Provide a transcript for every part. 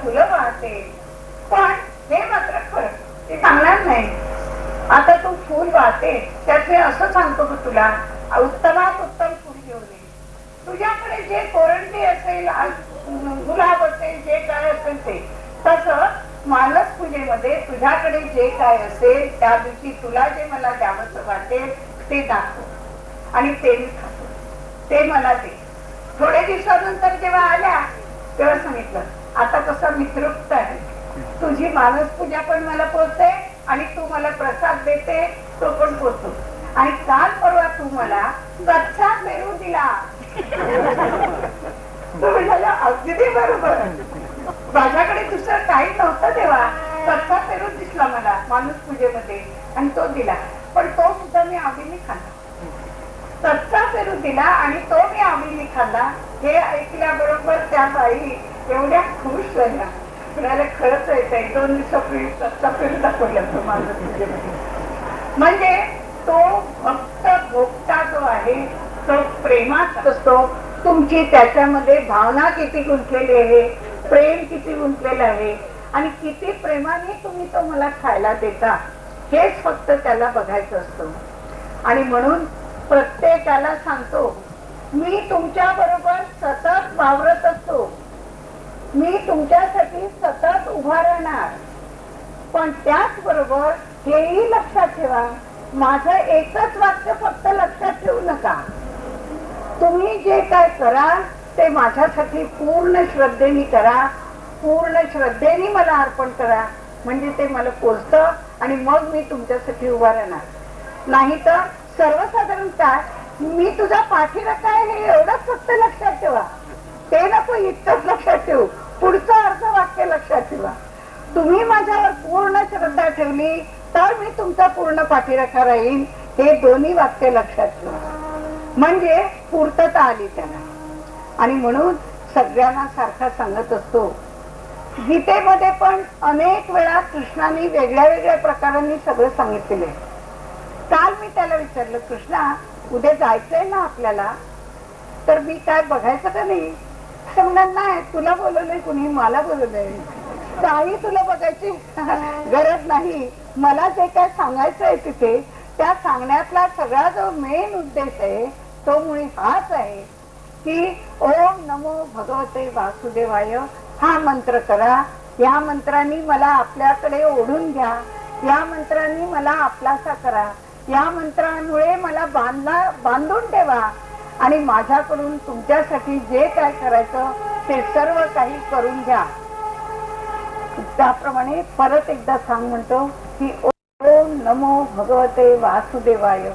फुलं वाहते, पण हे मात्र खरं ते सांगणार नाही. आता तू फुल वाहते त्यात मी असं सांगतो की तुला उत्तमात उत्तम फुल घेऊन ये. तुझ्याकडे जे कोरंटी असेल, गुलाब असेल, जे काय असेल ते, तसं मानस पूजेमध्ये तुझ्याकडे जे काय असेल त्या दिवशी तुला जे मला द्यावंसं वाटेल ते दाखव आणि ते मी खातो, ते मला दे. थोडे दिवसानंतर जेव्हा आल्या तेव्हा सांगितलं आता कसं मी तृप्त आहे, तुझी मानस पूजा पण मला पोचते आणि तू मला प्रसाद देते तो पण पोचतो. आणि काल परवा तू मला कच्चा पेरू दिला. अगदी बरोबर, माझ्याकडे दुसरं काही नव्हतं तेव्हा, कच्चा पेरू दिसला मला माणूस पूजेमध्ये आणि तो दिला, पण तो सुद्धा मी आवडीने खाल्ला. कच्चा पेरू दिला आणि तो मी आवडीने खाल्ला. हे ऐकल्याबरोबर त्या बाई एवढ्या खुश झाल्या, म्हणाले खरंच आहे, 2 दिवसापूर्वी कच्चा पेरू दाखवला तो माणूस पूजेमध्ये. म्हणजे तो फक्त भोगता जो आहे तो प्रेमात असतो. तुमची त्याच्यामध्ये भावना किती गुंतलेली आहे, प्रेम किती गुंतलेलं आहे आणि किती प्रेमाने तुम्ही तो मला खायला देता, हेच फक्त त्याला बघायचं असतं. आणि म्हणून प्रत्येकाला सांगतो, मी तुमच्या बरोबर सतत वावरत असतो, मी तुमच्यासाठी सतत उभा राहणार, पण त्याच बरोबर हेही लक्षात ठेवा, माझं एकच वाक्य फक्त लक्षात ठेवू नका, तुम्ही जे काय कराल ते माझ्यासाठी पूर्ण श्रद्धेने करा, पूर्ण श्रद्धेने मला अर्पण करा, म्हणजे ते मला पोचतं आणि मग मी तुमच्यासाठी उभा राहणार. नाही तर सर्वसाधारण काय, मी तुझा पाठीराखा आहे हे एवढंच फक्त लक्षात ठेवा, ते नको इतकंच लक्षात ठेवू, पुढचं अर्ध वाक्य लक्षात ठेवा. तुम्ही माझ्यावर पूर्ण श्रद्धा ठेवली तर मी तुमचा पूर्ण पाठीराखा राहील, हे दोन्ही वाक्य लक्षात ठेवा, म्हणजे पूर्तता आली त्याला. आणि म्हणून सगळ्यांना सारखा सांगत असतो, गीतेमध्ये पण अनेक वेळा कृष्णाने वेगळ्या वेगळ्या प्रकारांनी सगळं सांगितलेलं आहे. काल मी त्याला विचारलं, कृष्णा उद्या जायचंय ना आपल्याला, तर मी काय बघायचं का नाही? म्हणणार नाही, तुला बोलवलंय कुणी, मला बोलवलंय, काही तुला बघायची गरज नाही, मला जे काय सांगायचं आहे तिथे त्या सांगण्यातला सगळा जो मेन उद्देश आहे तो मुळी हाच आहे की ओम नमो भगवते वासुदेवाय हा मंत्र करा, या मंत्रांनी मला आपल्याकडे ओढून घ्या, या मंत्रांनी मला आपलासा करा, या मंत्रांमुळे मला बांधून ठेवा आणि माझ्याकडून तुमच्यासाठी जे काय करायचं ते सर्व काही करून घ्या. त्याप्रमाणे परत एकदा सांग म्हणतो की ओम नमो भगवते वासुदेवाय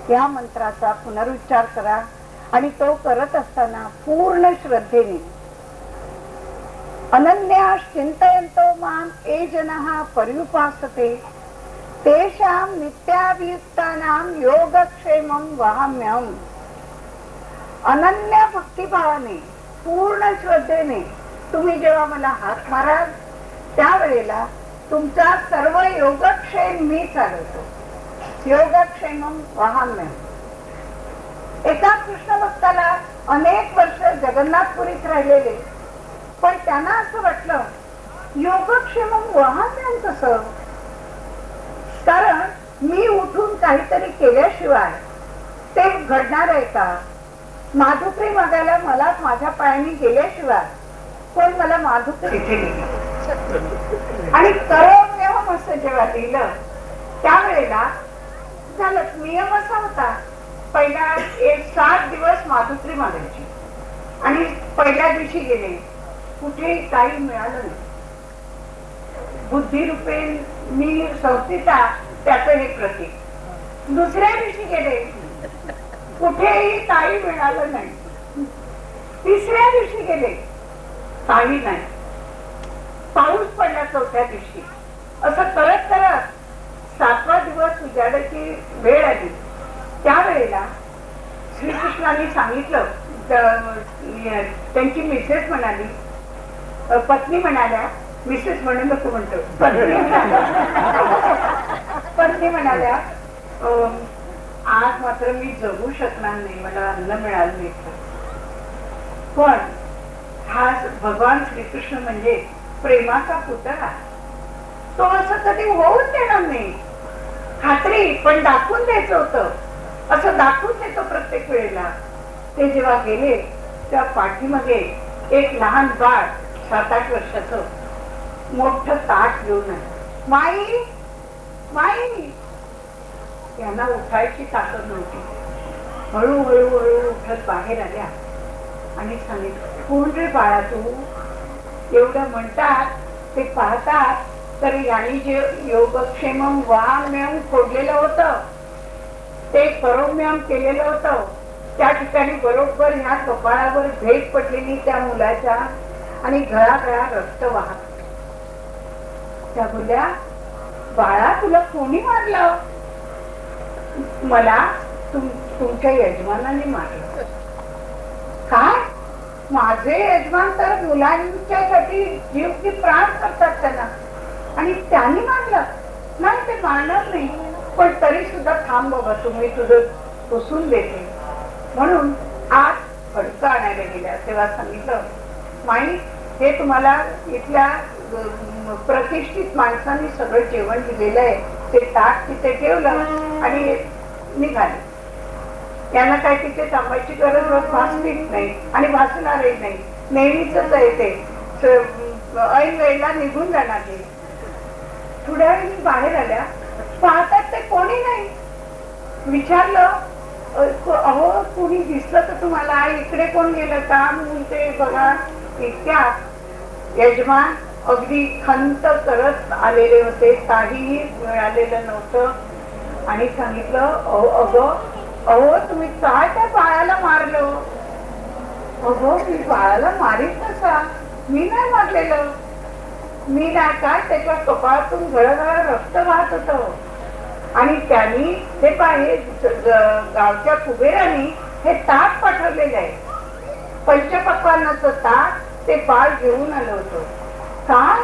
या मंत्राचा पुनरुच्चार करा आणि तो करत असताना पूर्ण श्रद्धेने अनन्या चिंतयन्तो मां ये जनाः पर्युपासते तेषां नित्याभियुक्तानां योगक्षेमं वहाम्यहम्. अनन्य भक्तिभावाने पूर्ण श्रद्धेने तुम्ही जेव्हा मला हात माराल त्यावेळेला तुमचा सर्व योगक्षेम मी चालवतो. योगक्षेमं वहाम्यहम्. एका कृष्ण भक्ताला अनेक वर्ष जगन्नाथपुरीत राहिलेले, पण त्यांना असं वाटलं योगक्षेमं वहाम्यहम् कसं, कारण मी उठून काहीतरी केल्याशिवाय ते घडणार आहे का? माधुकरी मागायला मला माझ्या पायाने गेल्याशिवाय कोण मला माधुकरी तिथे गेली आणि करोम्यहम् असं जेव्हा दिलं त्यावेळेला झालं. नियम असा होता, पहिला 7 दिवस माधुकरी मागायची आणि पहिल्या दिवशी गेले कुठे काही मिळालं नाही, बुद्धी रूपे मी संस्थिता त्याचं हे प्रतीक. दुसऱ्या दिवशी गेले कुठेही काही मिळालं नाही, तिसऱ्या दिवशी गेले काही नाही, पाऊस पडला चौथ्या दिवशी. असं करत करत 7वा दिवस उजाडाची वेळ आली. त्यावेळेला श्रीकृष्णाने सांगितलं, त्यांची मिसेस म्हणाली, पत्नी म्हणाल्या, मिसेस म्हणून नको म्हणतो, पत्नी म्हणाल्या आज मात्र मी जगू शकणार नाही, मला अन्न मिळालं नाही. पण हा भगवान श्रीकृष्ण म्हणजे प्रेमाचा पुतळा, तो असं कधी होऊच देणार नाही. खात्री, पण दाखवून द्यायचं होतं. असं दाखवून देतो प्रत्येक वेळेला. ते जेव्हा गेले तेव्हा पाठीमागे एक लहान बाळ 7-8 वर्षाचं मोठं ताट घेऊन आलं. माई माई, यांना उठायची ताकद नव्हती. हळूहळू हळू उठत बाहेर आल्या आणि सांगितलं, कोण रे बाळा तू? एवढं म्हणतात ते पाहतात तर यांनी जे योगक्षेमम वाङ्मयम फोडलेलं होतं, ते करोम्यम केलेलं होतं, त्या ठिकाणी बरोबर ह्या कपाळावर भेट पडलेली त्या मुलाच्या आणि घळाघळा रक्त वाहत. त्या बोलल्या, बाळा तुला कोणी मारलं? मला तुमच्या यजमानाने मारलं. काय? माझे यजमान तर मुलांच्यासाठी जीव की प्राण करतात त्यांना, आणि त्यांनी मारलं? नाही, ते मारणार नाही, पण तरी सुद्धा थांब बाबा, तुम्ही तुझं पुसून देते. म्हणून आज फडकं आणायला गेल्या. तेव्हा सांगितलं, माई हे तुम्हाला इथल्या प्रतिष्ठित माणसांनी सगळं जेवण दिलेलं आहे, ते ताट तिथे ठेवलं आणि निघाले. यांना काय तिथे थांबायची गरज भासलीच नाही आणि भासणारही नाही. नेहमीच आहे ते, ऐन वेळेला निघून जाणार. ते थोड्या वेळी बाहेर आल्या, पाहतात ते कोणी नाही. विचारलं, अहो कोणी दिसलं तर तुम्हाला? इकडे कोण गेलं का? ते बघा, इतक्यात यजमान अगदी खंत करत आलेले होते, काहीही मिळालेलं नव्हतं. आणि सांगितलं, अहो तुम्ही काय त्या बाळाला मारलं? अगो, मी बाळाला मारीत नसा, मी नाही मारलेलं. मी नाही काय, त्याच्या कपाळातून घळघळ रक्त वाहत होतं. आणि त्यांनी हे पाहे गावच्या कुबेरांनी हे ताट पाठवलेलं आहे, पंचपक्वान्नाचं ताट. ते बाळ घेऊन आलं होतं. काय?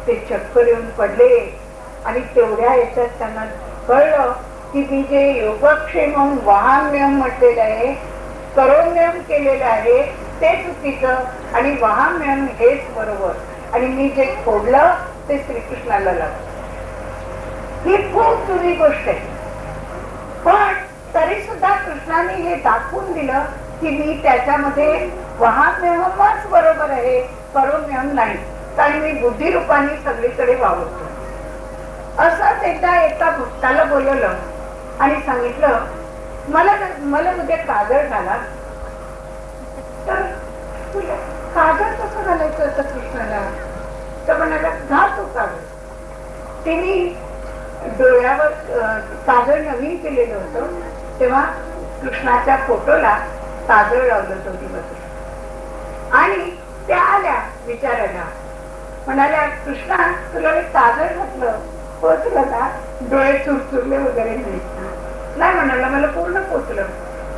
ते चक्कर येऊन पडले आणि तेवढ्या याच्यात त्यांना कळलं की मी जे योगक्षेमम वाहाम्यम म्हटलेलं आहे, करोम्यम केलेलं आहे ते चुकीचं आणि वाहाम्यम हेच बरोबर. आणि मी जे फोडलं ते श्रीकृष्णाला लागलं. ही खूप जुनी गोष्ट आहे, पण तरी सुद्धा कृष्णाने हे दाखवून दिलं की मी त्याच्यामध्ये वाहाम्यमच बरोबर आहे, करोम्यम नाही, कारण मी बुद्धिरूपाने सगळीकडे वावरतो. असंच एकदा एका भक्ताला बोलवलं आणि सांगितलं, मला उद्या काजळ घाला. तर काजळ कसं घालायचं होतं कृष्णाला? तर म्हणाला, घाल तो काजळ. तिने डोळ्यावर काजळ नवीन केलेलं होतं, तेव्हा कृष्णाच्या फोटोला काजळ लावलं तो दिवस. आणि त्या आल्या विचारायला, म्हणाल्या, कृष्णा तुला मी काजळ घातलं, पोचलं का? डोळे चुरचुरले वगैरे नाही म्हणाला, मला पूर्ण पोचलं.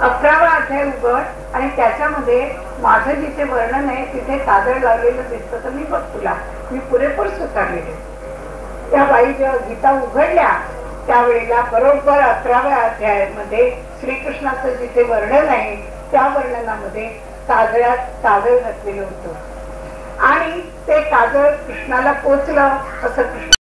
11वा अध्याय उघड आणि त्याच्यामध्ये माझं जिथे वर्णन आहे तिथे काजळ लावलेलं दिसतं, तर मी बघ तुला मी पुरेपूर स्वीकारलेले. त्या बाई जेव्हा गीता उघडल्या त्यावेळेला बरोबर 11व्या अध्यायामध्ये श्रीकृष्णाचं जिथे वर्णन आहे त्या वर्णनामध्ये काजळात काजळ घातलेलं होतं आणि ते काजळ कृष्णाला पोचलं असं कृष्ण